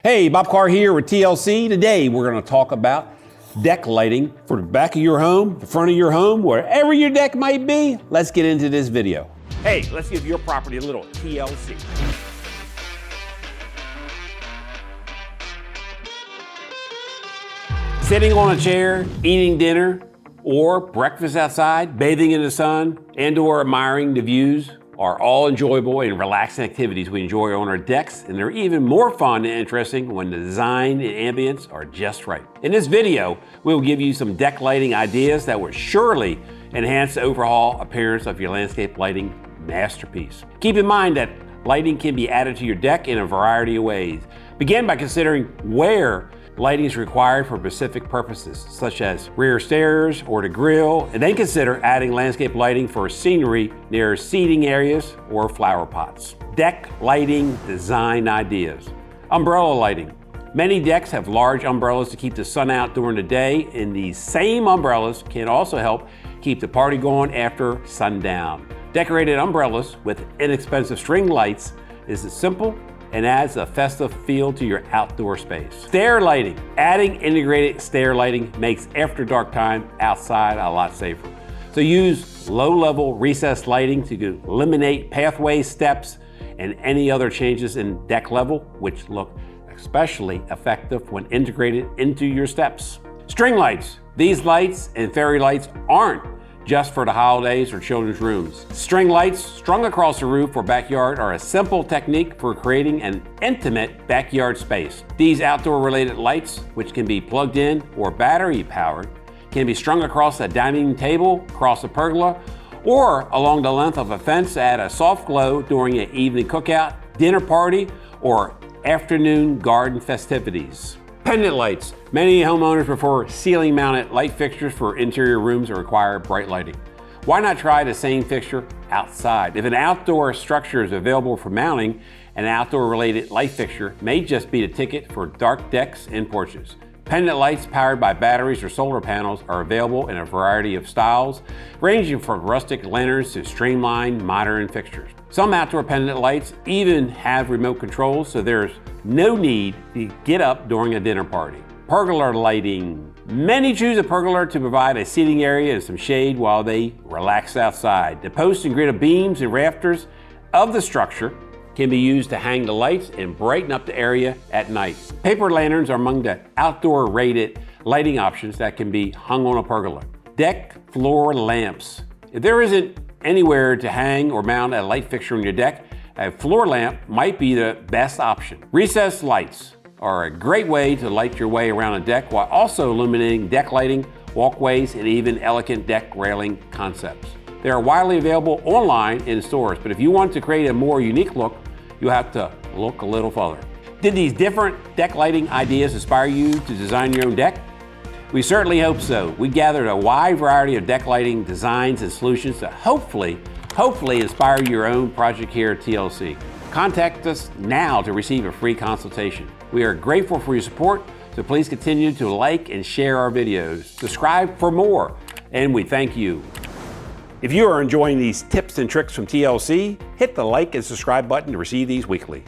Hey, Bob Carr here with TLC. Today we're going to talk about deck lighting for the back of your home, the front of your home, wherever your deck might be. Let's get into this video. Hey, let's give your property a little TLC. Sitting on a chair, eating dinner, or breakfast outside, bathing in the sun, and/or admiring the views are all enjoyable and relaxing activities we enjoy on our decks, and they're even more fun and interesting when the design and ambience are just right. In this video, we'll give you some deck lighting ideas that will surely enhance the overall appearance of your landscape lighting masterpiece. Keep in mind that lighting can be added to your deck in a variety of ways. Begin by considering where lighting is required for specific purposes, such as rear stairs or the grill, and then consider adding landscape lighting for scenery near seating areas or flower pots. Deck lighting design ideas. Umbrella lighting. Many decks have large umbrellas to keep the sun out during the day, and these same umbrellas can also help keep the party going after sundown. Decorated umbrellas with inexpensive string lights is simple and adds a festive feel to your outdoor space. Stair lighting. Adding integrated stair lighting makes after dark time outside a lot safer. So use low-level recessed lighting to eliminate pathways, steps, and any other changes in deck level, which look especially effective when integrated into your steps. String lights. These lights and fairy lights aren't just for the holidays or children's rooms. String lights strung across the roof or backyard are a simple technique for creating an intimate backyard space. These outdoor related lights, which can be plugged in or battery powered, can be strung across a dining table, across a pergola, or along the length of a fence to add a soft glow during an evening cookout, dinner party, or afternoon garden festivities. Pendant lights. Many homeowners prefer ceiling-mounted light fixtures for interior rooms that require bright lighting. Why not try the same fixture outside? If an outdoor structure is available for mounting, an outdoor-related light fixture may just be the ticket for dark decks and porches. Pendant lights powered by batteries or solar panels are available in a variety of styles, ranging from rustic lanterns to streamlined modern fixtures. Some outdoor pendant lights even have remote controls, so there's no need to get up during a dinner party. Pergola lighting. Many choose a pergola to provide a seating area and some shade while they relax outside. The posts and grid of beams and rafters of the structure can be used to hang the lights and brighten up the area at night. Paper lanterns are among the outdoor rated lighting options that can be hung on a pergola. Deck floor lamps. If there isn't anywhere to hang or mount a light fixture on your deck, a floor lamp might be the best option. Recessed lights are a great way to light your way around a deck while also illuminating deck lighting, walkways, and even elegant deck railing concepts. They are widely available online in stores, but if you want to create a more unique look, you have to look a little further. Did these different deck lighting ideas inspire you to design your own deck? We certainly hope so. We gathered a wide variety of deck lighting designs and solutions to hopefully inspire your own project here at TLC. Contact us now to receive a free consultation. We are grateful for your support, so please continue to like and share our videos. Subscribe for more, and we thank you. If you are enjoying these tips and tricks from TLC, hit the like and subscribe button to receive these weekly.